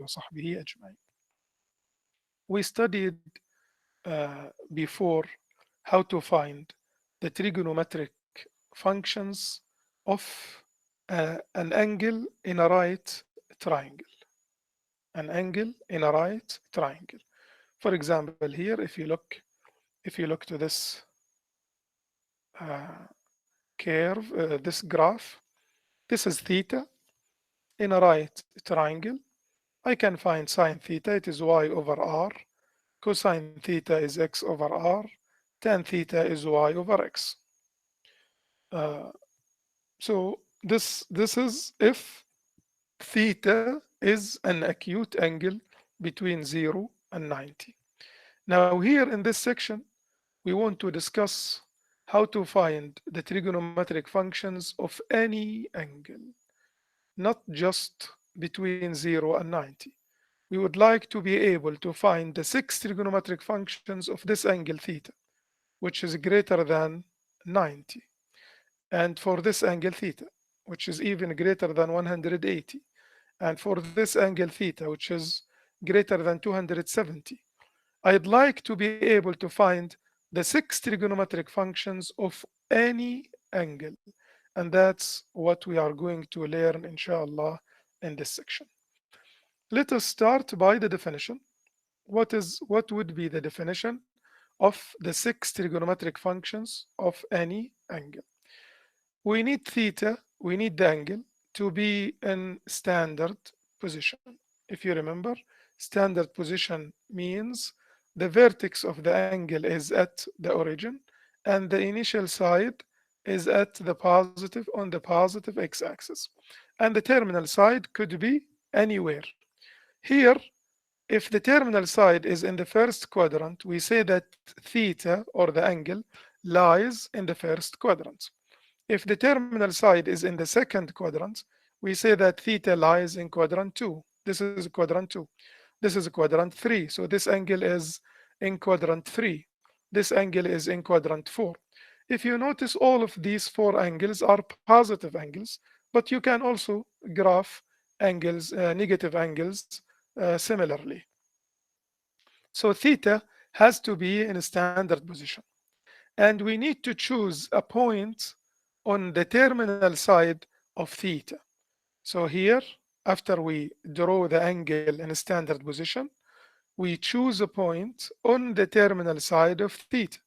وصحبه أجمعين. We studied before how to find the trigonometric functions of an angle in a right triangle. An angle in a right triangle. For example, here, if you look to this uh, curve, this graph, this is theta in a right triangle. I can find sine theta, it is y over r. Cosine theta is x over r. Tan theta is y over x. Uh, so this is if theta is an acute angle between 0 and 90. Now here in this section, we want to discuss how to find the trigonometric functions of any angle, not just between 0 and 90. We would like to be able to find the 6 trigonometric functions of this angle theta, which is greater than 90, and for this angle theta, which is even greater than 180, and for this angle theta, which is greater than 270. I'd like to be able to find the 6 trigonometric functions of any angle, and that's what we are going to learn, inshallah, in this section. Let us start by the definition. What would be the definition of the 6 trigonometric functions of any angle? We need theta, we need the angle to be in standard position. If you remember, standard position means the vertex of the angle is at the origin and the initial side is at the positive on the positive x-axis. And the terminal side could be anywhere. Here, if the terminal side is in the first quadrant, we say that theta, or the angle, lies in the first quadrant. If the terminal side is in the second quadrant, we say that theta lies in quadrant 2. This is quadrant 2. This is quadrant 3. So this angle is in quadrant 3. This angle is in quadrant 4. If you notice, all of these 4 angles are positive angles, but you can also graph angles, negative angles similarly. So theta has to be in a standard position. And we need to choose a point on the terminal side of theta. So here, after we draw the angle in a standard position, we choose a point on the terminal side of theta,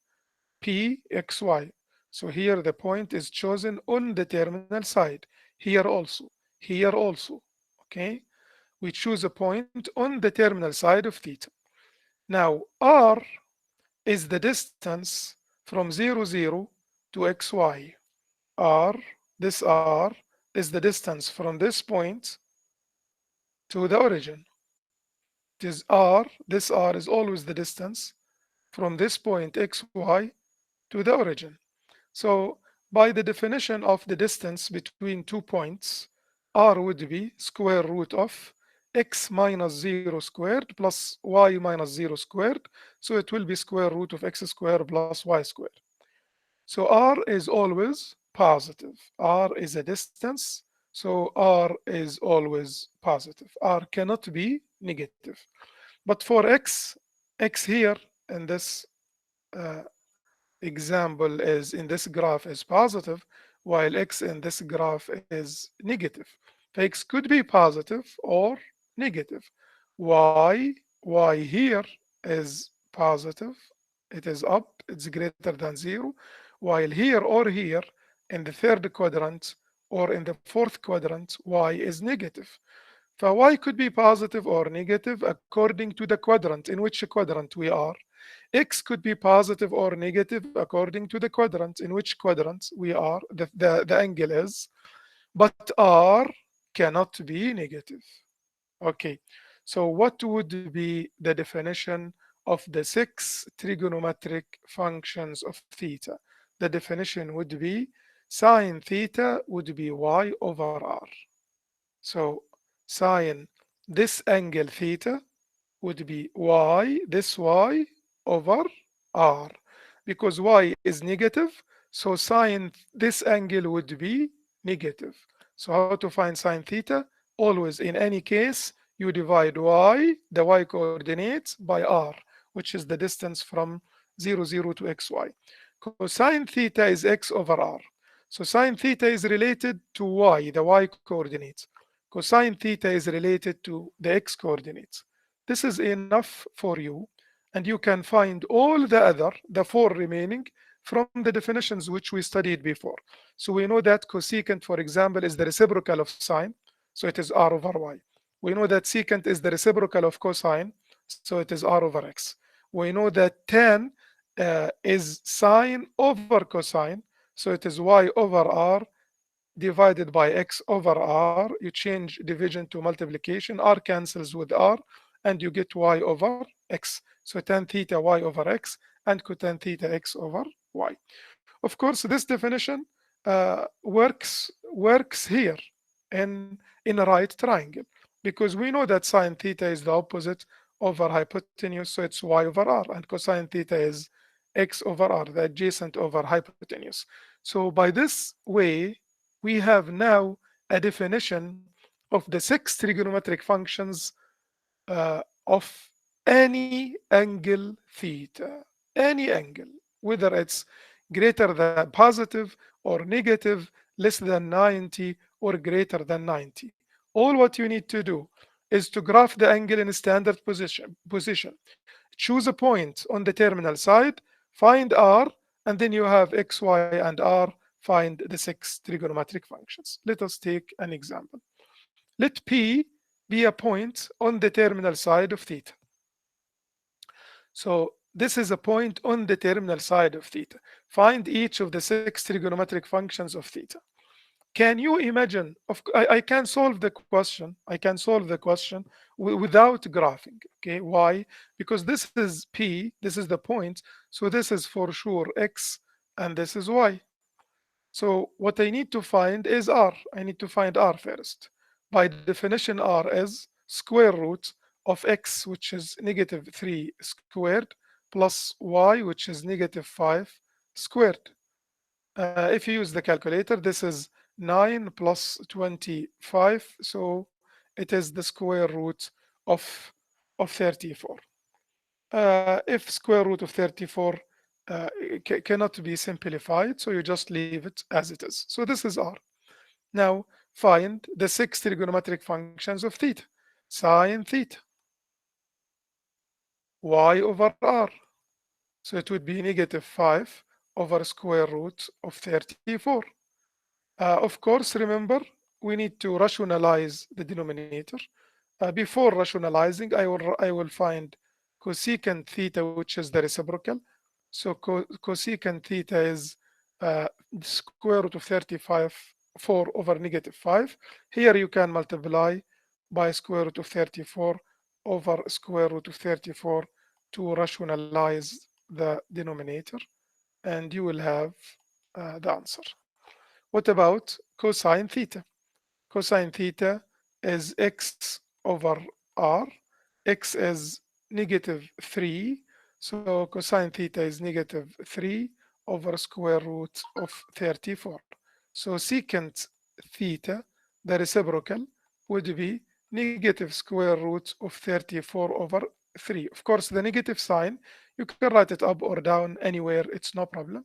pxy. So here the point is chosen on the terminal side, here also, okay? We choose a point on the terminal side of theta. Now, r is the distance from 0, 0 to xy. This r is the distance from this point to the origin. It is r, this r is always the distance from this point xy to the origin. So by the definition of the distance between 2 points, r would be square root of x minus 0 squared plus y minus 0 squared. So it will be square root of x squared plus y squared. So r is always positive. R is a distance, so r is always positive. R cannot be negative. But for x here in this example is in this graph is positive, while x in this graph is negative. X could be positive or negative. Y here is positive, it is up, it's greater than 0, while here or here in the third quadrant or in the fourth quadrant, y is negative. So y could be positive or negative according to the quadrant, in which quadrant we are. X could be positive or negative according to the quadrant, in which quadrant we are, the angle is, but r cannot be negative. Okay, so what would be the definition of the 6 trigonometric functions of theta? The definition would be sine theta would be y over r. So sine this angle theta would be y, this y over r. Because y is negative, so sine this angle would be negative. So how to find sine theta? Always, in any case, You divide y, the y coordinates, by r, which is the distance from 0, 0 to xy. Cosine theta is x over r. So sine theta is related to y, the y coordinates. Cosine theta is related to the x coordinates. This is enough for you, and you can find all the other, the four remaining, from the definitions which we studied before. So we know that cosecant, for example, is the reciprocal of sine, so it is r over y. We know that secant is the reciprocal of cosine, so it is r over x. We know that tan is sine over cosine, so it is y over r divided by x over r. You change division to multiplication, r cancels with r, and you get y over x. So tan theta y over x and cotan theta x over y. Of course, this definition works here in a right triangle, because we know that sine theta is the opposite over hypotenuse, so it's y over r, and cosine theta is x over r, the adjacent over hypotenuse. So by this way, we have now a definition of the 6 trigonometric functions of any angle theta, any angle, whether it's greater than positive or negative, less than 90 or greater than 90. All what you need to do is to graph the angle in standard position. Choose a point on the terminal side, find r, and then you have x, y, and r. Find the 6 trigonometric functions. Let us take an example. Let P be a point on the terminal side of theta. So this is a point on the terminal side of theta. Find each of the 6 trigonometric functions of theta. Can you imagine? I can solve the question. I can solve the question without graphing. Okay, why? Because this is P, this is the point. So this is for sure X, and this is Y. So what I need to find is R. I need to find R first. By definition, R is square root of X, which is -3 squared, plus Y, which is -5 squared. If you use the calculator, this is 9 plus 25, so it is the square root of 34. If square root of 34 cannot be simplified, so you just leave it as it is. So this is R. Now find the 6 trigonometric functions of theta. Sine theta, y over r. So it would be -5 over square root of 34. Of course, remember, we need to rationalize the denominator. Before rationalizing, I will find cosecant theta, which is the reciprocal. So cosecant theta is square root of 35, 4 over -5. Here you can multiply by square root of 34 over square root of 34 to rationalize the denominator, and you will have the answer. What about cosine theta? Cosine theta is x over r. X is -3, so cosine theta is -3 over square root of 34. So secant theta, the reciprocal, would be negative square root of 34 over 3. Of course, the negative sign, you can write it up or down anywhere, it's no problem.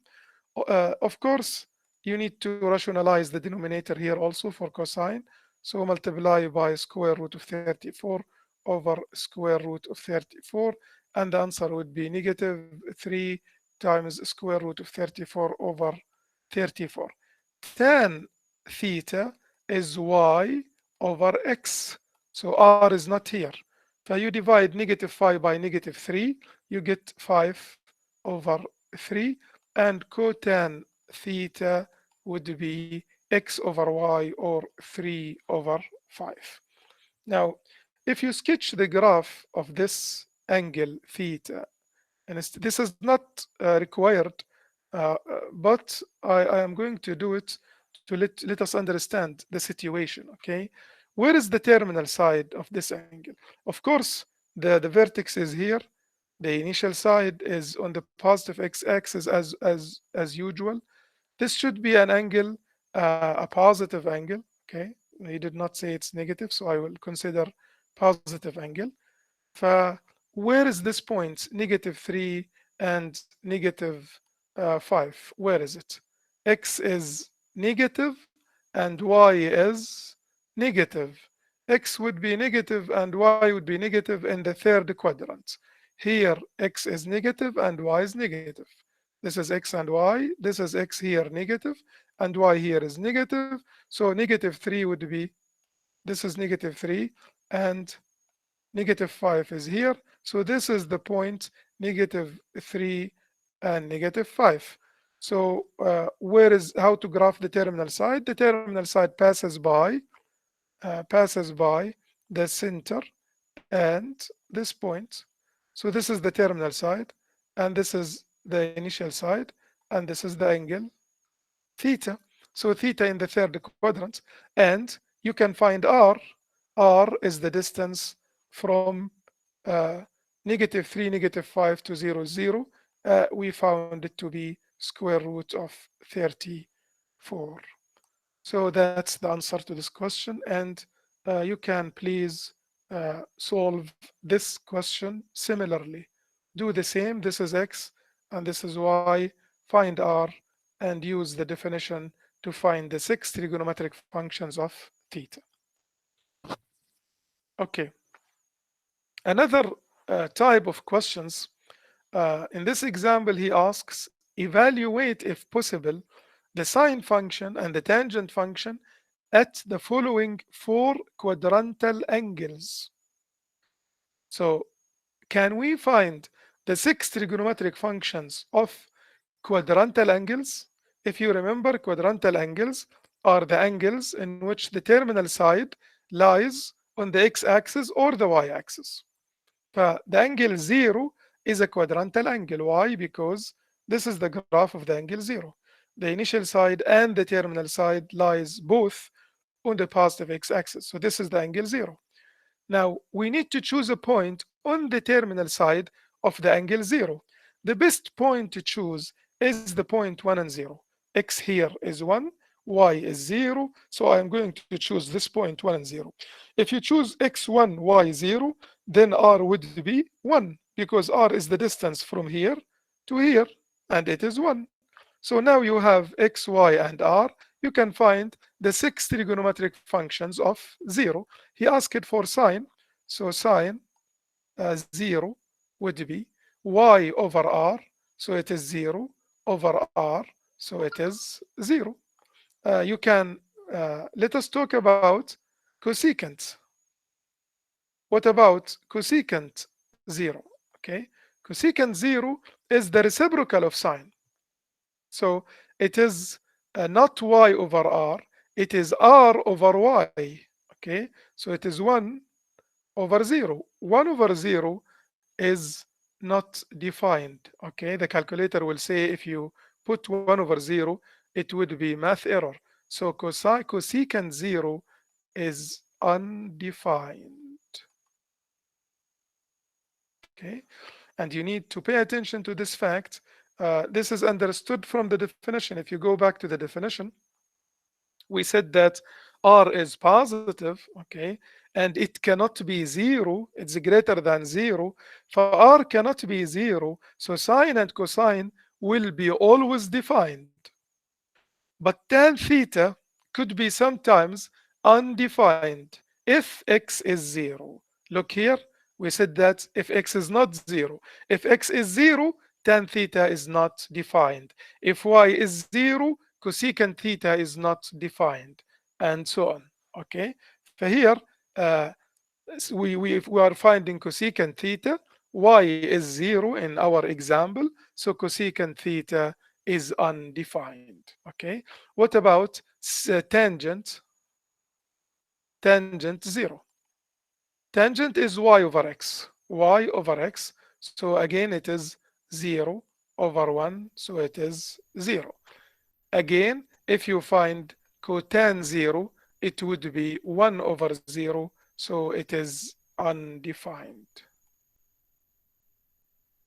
Of course, you need to rationalize the denominator here also for cosine. So multiply by square root of 34 over square root of 34, and the answer would be -3 times square root of 34 over 34. Tan theta is y over x. So r is not here. So you divide -5 by -3, you get 5 over 3, and cotan theta would be x over y, or 3 over 5. Now, if you sketch the graph of this angle theta, and this is not required, but I am going to do it to let us understand the situation, okay? Where is the terminal side of this angle? Of course, the vertex is here. The initial side is on the positive x-axis as usual. This should be an angle, a positive angle, okay? He did not say it's negative, so I will consider positive angle. Where is this point, -3 and -5? Where is it? X is negative and Y is negative. X would be negative and Y would be negative in the third quadrant. Here, X is negative and Y is negative. This is X and Y. This is X here negative and Y here is negative. So -3 would be, this is -3 and -5 is here. So this is the point -3 and -5. So where is, how to graph the terminal side? The terminal side passes by the center and this point. So this is the terminal side and this is the initial side and this is the angle theta. So theta in the third quadrant, and you can find r. R is the distance from -3, -5 to 0, 0. We found it to be square root of 34. So that's the answer to this question, and you can please solve this question similarly. Do the same. This is x and this is y. Find r and use the definition to find the 6 trigonometric functions of theta. Okay. Another type of questions. In this example, he asks, evaluate, if possible, the sine function and the tangent function at the following 4 quadrantal angles. So can we find the 6 trigonometric functions of quadrantal angles? If you remember, quadrantal angles are the angles in which the terminal side lies on the x-axis or the y-axis. The angle 0 is a quadrantal angle. Why? Because this is the graph of the angle 0. The initial side and the terminal side lies both on the positive x-axis. So this is the angle 0. Now we need to choose a point on the terminal side of the angle 0. The best point to choose is the point 1 and 0. X here is 1, y is 0. So I'm going to choose this point 1 and 0. If you choose x1, y0, then r would be 1 because r is the distance from here to here and it is 1. So now you have x, y, and r. You can find the 6 trigonometric functions of 0. He asked for sine. So sine 0 would be y over r. So it is 0 over r. So it is 0. You can, let us talk about cosecant. What about cosecant 0? Okay, cosecant 0 is the reciprocal of sine. So it is not y over r, it is r over y. Okay, so it is 1 over 0. 1 over 0 is not defined. Okay, the calculator will say if you put 1 over 0, it would be math error. So cosecant 0 is undefined. Okay, and you need to pay attention to this fact. This is understood from the definition. If you go back to the definition, we said that r is positive, okay, and it cannot be 0. It's greater than 0. For r cannot be 0, so sine and cosine will be always defined. But tan theta could be sometimes undefined if x is 0. Look here, we said that if x is not 0. If x is 0, tan theta is not defined. If y is 0, cosecant theta is not defined, and so on. Okay, so here we are finding cosecant theta. Y is 0 in our example, so cosecant theta is undefined. Okay, what about tangent? Tangent 0. Tangent is y over x. Y over x. So again, it is 0 over 1. So it is 0. Again, if you find cotan 0, it would be 1 over 0. So it is undefined.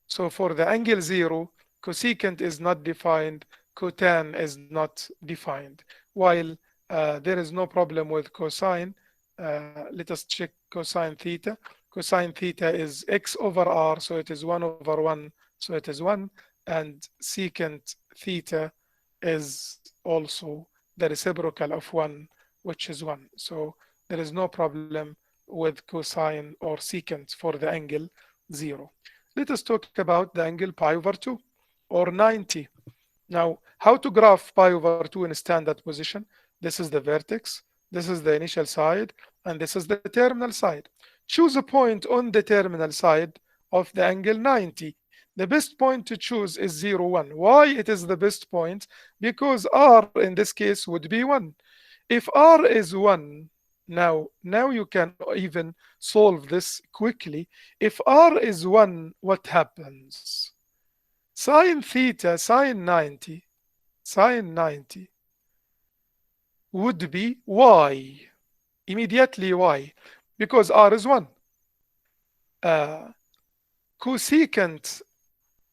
So for the angle 0, cosecant is not defined, cotan is not defined, while there is no problem with cosine. Let us check cosine theta. Cosine theta is x over r, so it is 1 over 1, so it is 1. And secant theta is also the reciprocal of 1, which is 1. So there is no problem with cosine or secant for the angle 0. Let us talk about the angle pi over 2 or 90. Now, how to graph pi over 2 in standard position? This is the vertex, this is the initial side, and this is the terminal side. Choose a point on the terminal side of the angle 90. The best point to choose is 0, 1. Why it is the best point? Because r in this case would be 1. If r is 1, now you can even solve this quickly. If r is 1, what happens? Sine theta, sine 90 would be y, immediately y, because r is 1. Cosecant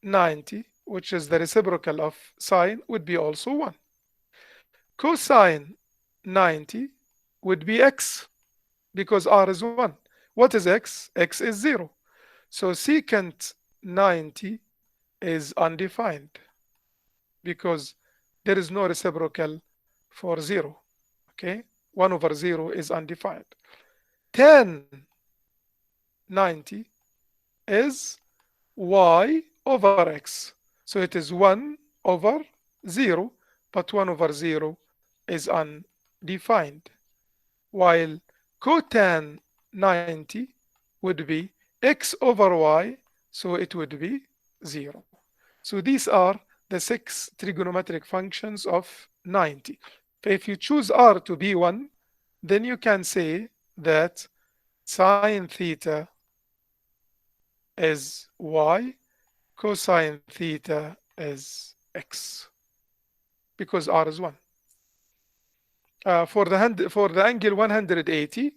90, which is the reciprocal of sine, would be also 1. Cosine 90 would be x, because r is 1. What is x? X is 0. So secant 90 is undefined, because there is no reciprocal for 0. Okay, 1 over 0 is undefined. Tan 90 is y over x. So it is 1 over 0, but 1 over 0 is undefined. While cotan 90 would be x over y, so it would be 0. So these are the 6 trigonometric functions of 90. If you choose r to be 1, then you can say that sine theta is y, cosine theta is x, because r is 1. For the angle 180,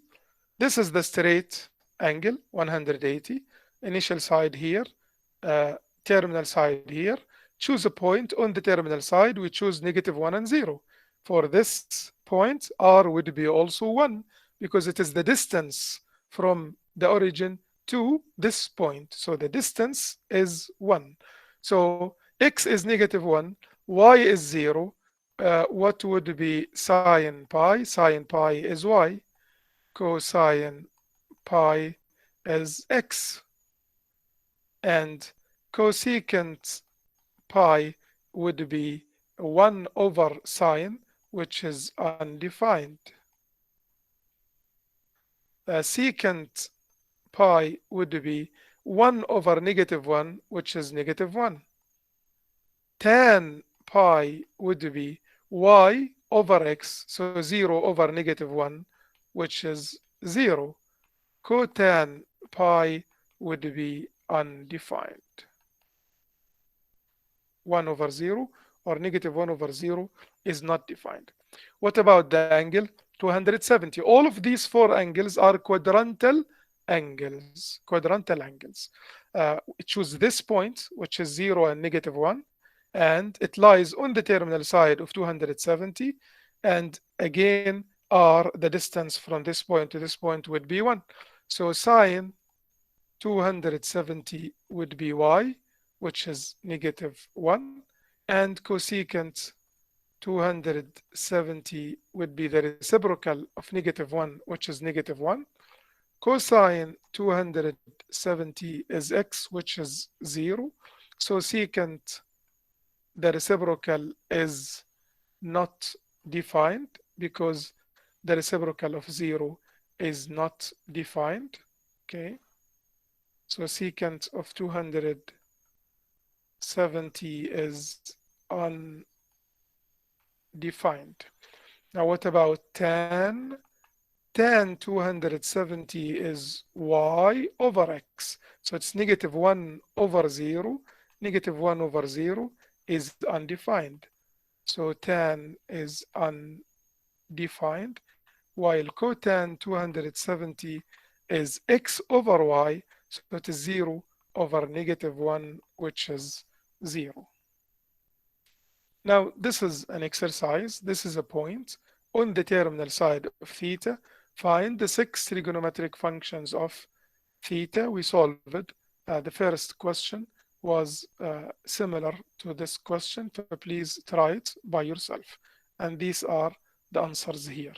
this is the straight angle 180. Initial side here, terminal side here. Choose a point on the terminal side. We choose -1 and 0. For this point, r would be also 1, because it is the distance from the origin to this point. So the distance is 1. So x is -1, y is 0. What would be sine pi? Sine pi is y. Cosine pi is x. And cosecant pi would be 1 over sine, which is undefined. Secant pi would be 1 over -1, which is -1. Tan pi would be y over x, so 0 over -1, which is 0. Cotan pi would be undefined. 1 over 0 or -1 over 0 is not defined. What about the angle 270? All of these 4 angles are quadrantal angles. Choose this point, which is 0 and -1, and it lies on the terminal side of 270. And again, r, the distance from this point to this point, would be 1. So sine 270 would be y, which is -1, and cosecant 270 would be the reciprocal of -1, which is -1. Cosine 270 is x, which is 0. So secant, the reciprocal is not defined, because the reciprocal of 0 is not defined. Okay, so secant of 270 is undefined. Now what about tan? Tan 270 is y over x. So it's -1 over 0. -1 over 0 is undefined. So tan is undefined, while cotan 270 is x over y. So it is 0 over -1, which is 0. Now this is an exercise. This is a point on the terminal side of theta. Find the 6 trigonometric functions of theta. We solved it. The first question was similar to this question, so please try it by yourself. And these are the answers here.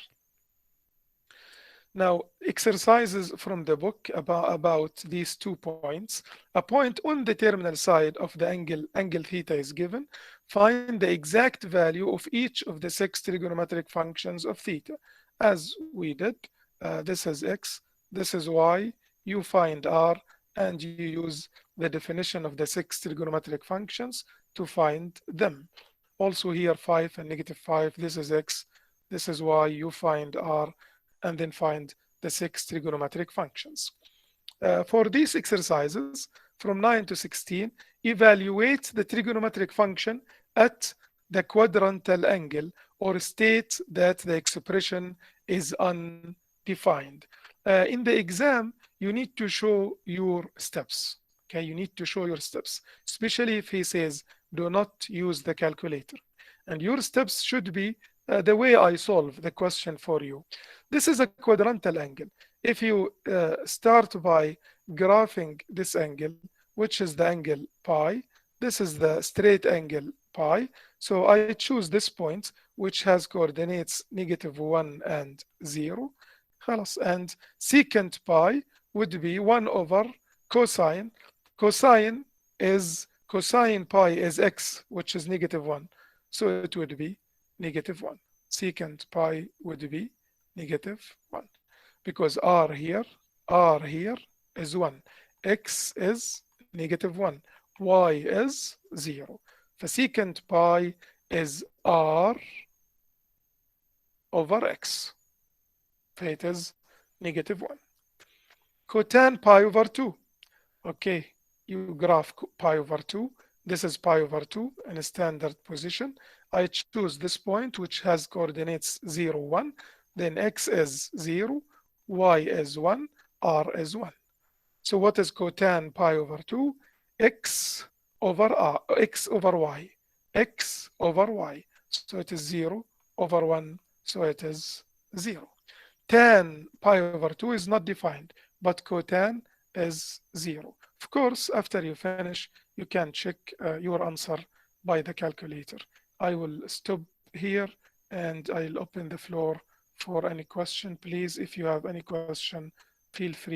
Now, exercises from the book about these 2 points. A point on the terminal side of the angle theta is given. Find the exact value of each of the 6 trigonometric functions of theta. As we did, this is x, this is y, you find r, and you use the definition of the 6 trigonometric functions to find them. Also here 5 and -5, this is x, this is y, you find r, and then find the 6 trigonometric functions. For these exercises, from 9 to 16, evaluate the trigonometric function at the quadrantal angle or state that the expression is undefined. In the exam, you need to show your steps. Okay, you need to show your steps, especially if he says, do not use the calculator. And your steps should be the way I solve the question for you. This is a quadrantal angle. If you start by graphing this angle, which is the angle pi, this is the straight angle pi. So I choose this point, which has coordinates -1 and 0. And secant pi would be 1 over cosine. Cosine pi is x, which is -1. So it would be -1. Secant pi would be -1. Because r here is 1. X is -1. Y is 0. Secant pi is r over x. It is -1. Cotan pi over 2. Okay, you graph pi over 2. This is pi over 2 in a standard position. I choose this point, which has coordinates 0, 1. Then x is 0, y is 1, r is 1. So what is cotan pi over 2? X over y. X over y. So it is 0 over 1. So it is 0. Tan pi over 2 is not defined, but cotan is 0. Of course, after you finish, you can check your answer by the calculator. I will stop here and I'll open the floor for any question. Please, if you have any question, feel free